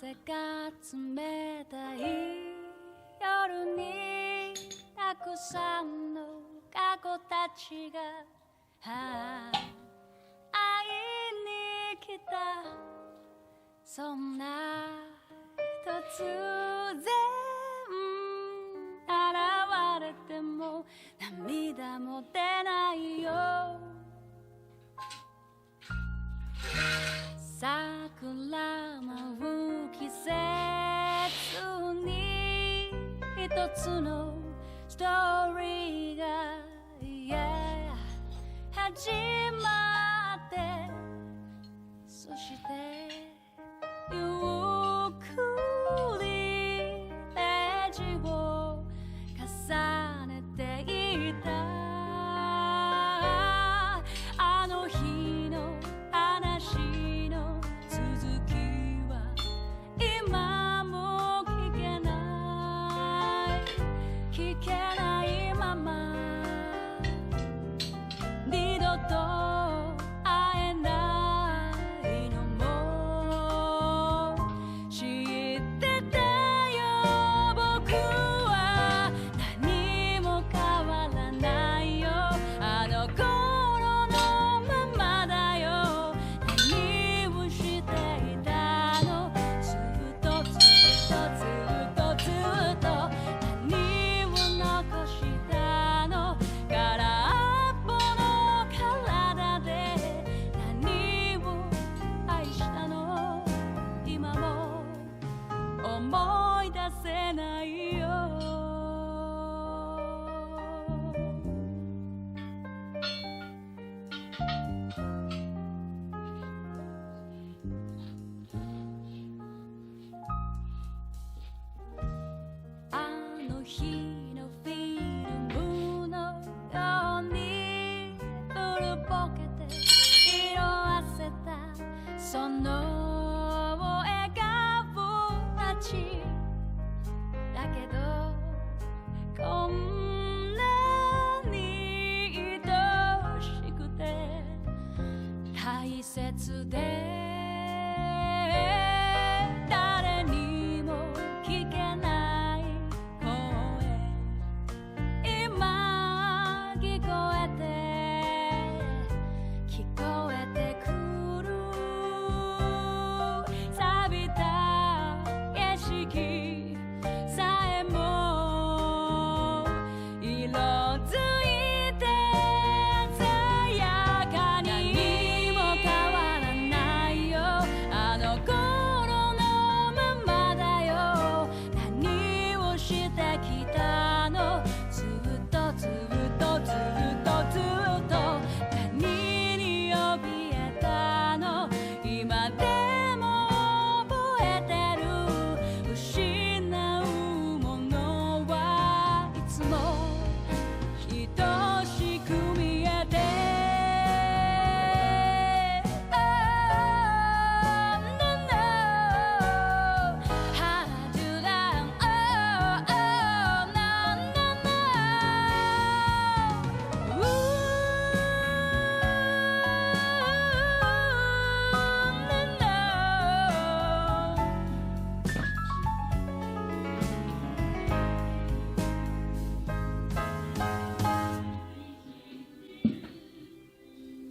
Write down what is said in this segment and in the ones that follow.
風が冷たい夜にたくさんの過去たちが会いに来た。そんな突然現れても涙も出ないよ。桜舞う季節に一つのストーリーが、始まって、そしてゆっくりページを重ねていた。あの日の話の続きは今も聞けないまま、二度と会えないのも知ってたよ。僕は何も変わらないよ。あの頃のままだよ。何をしていたの。ずっとずっとずっとずっと何を残したの。空っぽの体で何を愛したの。今も思い出せないよ。あの日のフィルムのように古ぼけて色あせたその笑顔たちだけど、こんなに愛しくて大切で、誰にも聞けない声、今聞こえてくる。錆びた景色さえも色づいて鮮やかに。何も変わらないよ。あの頃のままだよ。何をしてきたの。ずっとずっとずっとずっと何に怯えたの。今でも覚えてる。失うものはいつも愛しく見えて、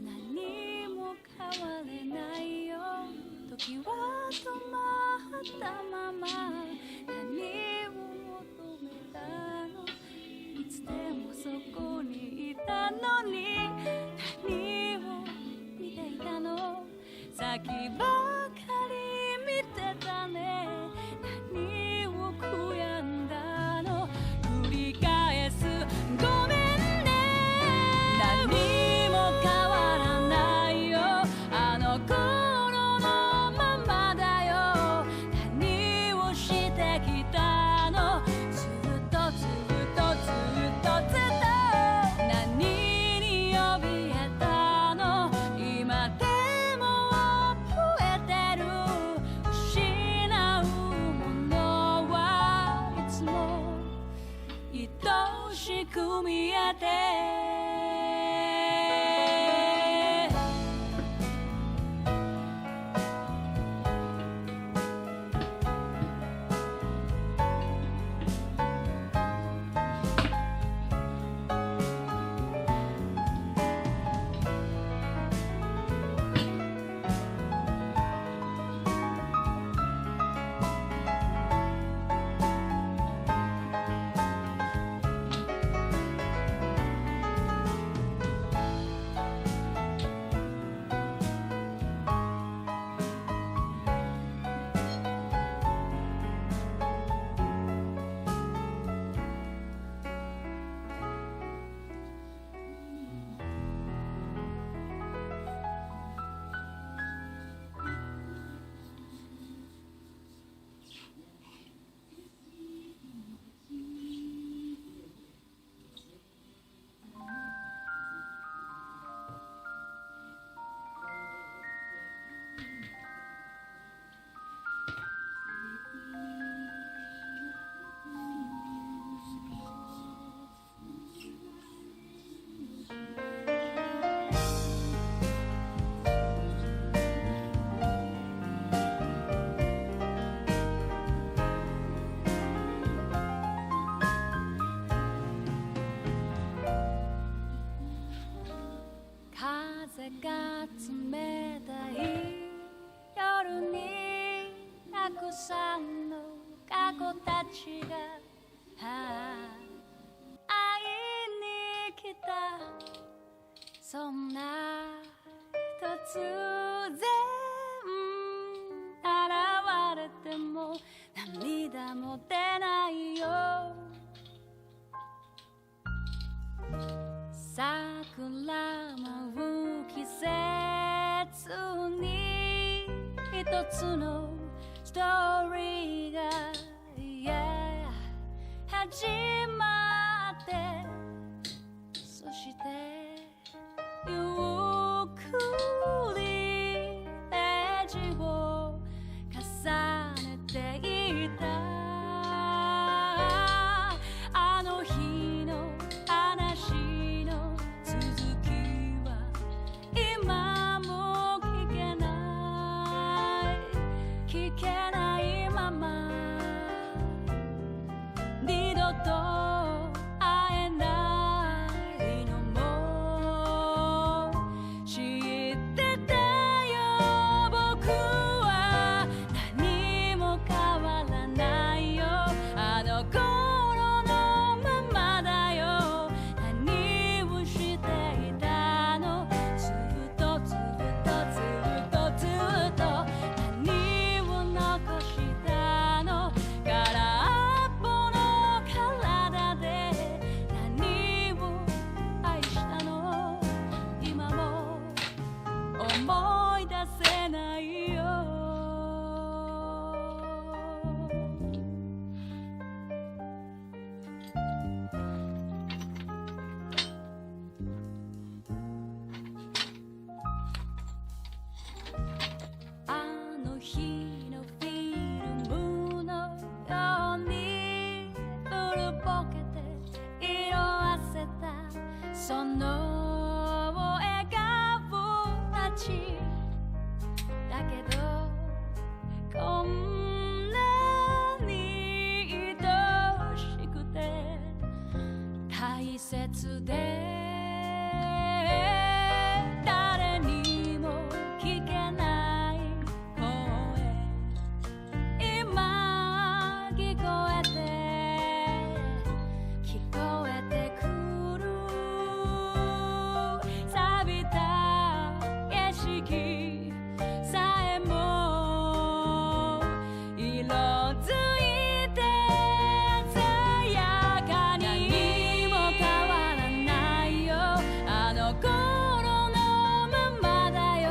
何も変われないよ。時は止まったまま、何を求めたの。いつでもそこにいたのに、何を見ていたの。先ばかり見てたね。何を悔やんだの。繰り返すごめんね。何も変わらないよ。あの頃のままだよ。何をしてきたの。ずっとずっとずっとずっと何に怯えたの。今でも覚え然現れても涙も出ないよ。桜舞う季節に一つのストーリーが、始まって、そしてゆっくりページを重ねていた。あの日の話の続きは今も聞けないまま、二度と会えないのも知ってたよ。僕は何も変わらないよ。あの頃のままだよ。何をしていたの？ずっとずっとずっとずっと何を残したの？空っぽの体で何を愛したの？今も思い出せないよ。あの日のフィルムのように古ぼけて色あせたその笑顔たちだけど、こんなに愛しくて大切で、誰にも聞けない声、今聞こえてくる。錆びた景色さえも色づいて鮮やかに。何も変わらないよ。あの頃のままだよ。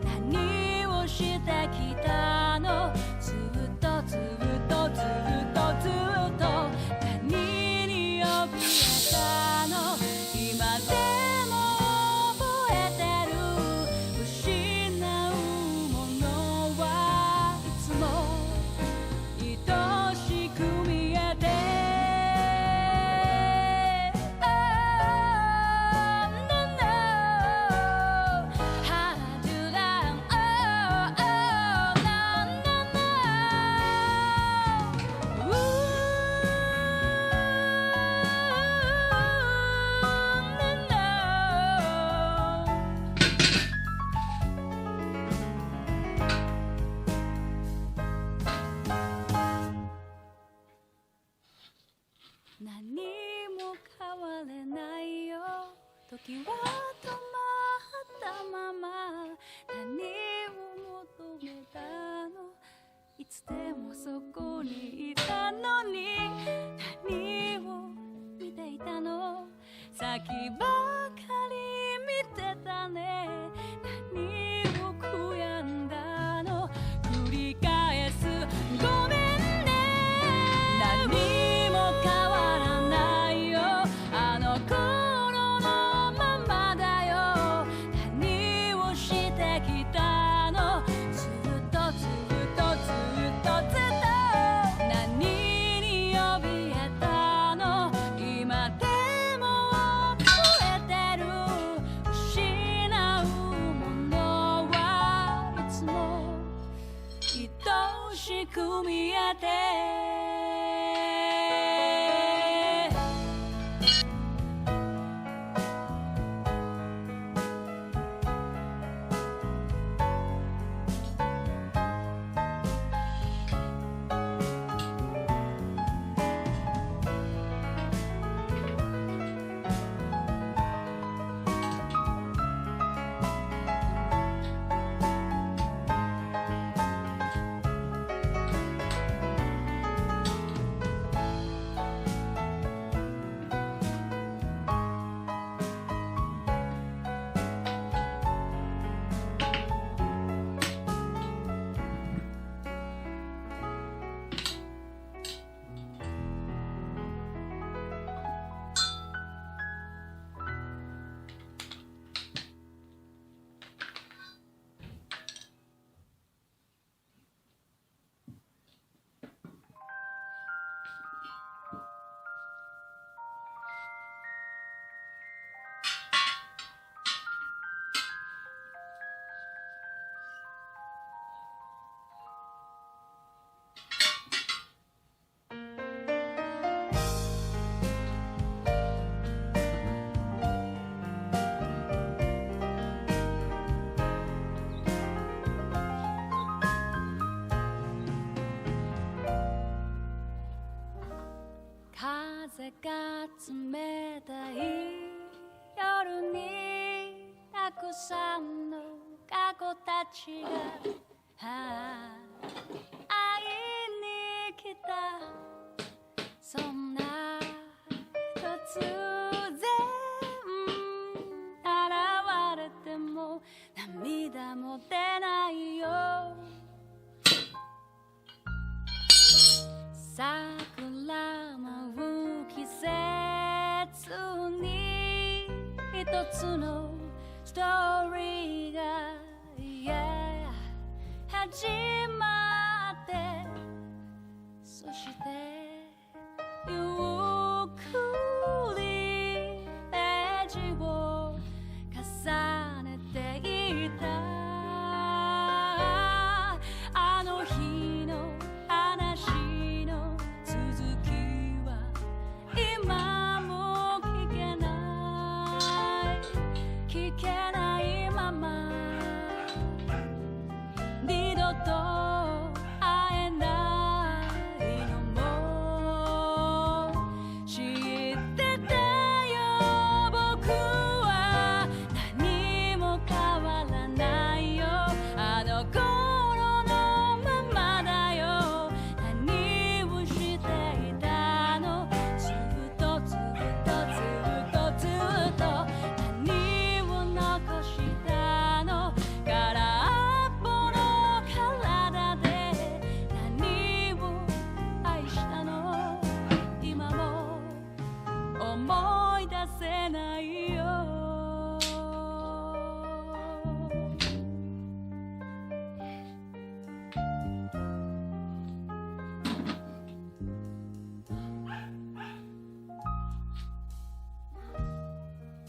何をしてきたの？ずっとずっとずっとずっと何に怯えたの？今でも覚えてる。失うものはいつも愛しく見えて、Oh, no, no. How do that? Oh, oh, no, no, no. Ooh, no, no. 何も変われないよ。時は止まったまま、何を求めたの？いつでもそこにいたのに、何を見ていたの？先ばかり見てたね。何を悔やんだの？繰り返すごめんね。何も変わらないよ。あの頃のままだよ。何をしてきたの？ずっとずっとずっとずっと何に怯えたの？今でも覚えてる。失うものはいつも愛しく見えて。ちが会いに来た。そんな突然現れても涙も出ないよ。桜舞う季節に一つのストーリーが、yeah、始まって、そしてゆっくりページを重ねていた。あの日の話の続きは今も聞けない、聞けないまま二度と会えないのも知ってたよ。僕は何も変わらないよ。あの頃のままだよ。何をしていたの。ずっとずっとずっとずっと何を残したの。空っぽの体で何を愛したの。今も思い出せないよ。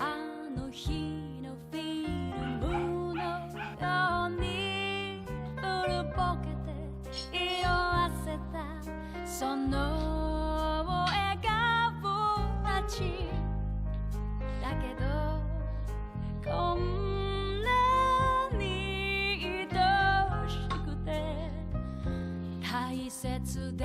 あの日のフィルムのように古ぼけて色あせたその笑顔たちだけど、こんなに愛しくて大切で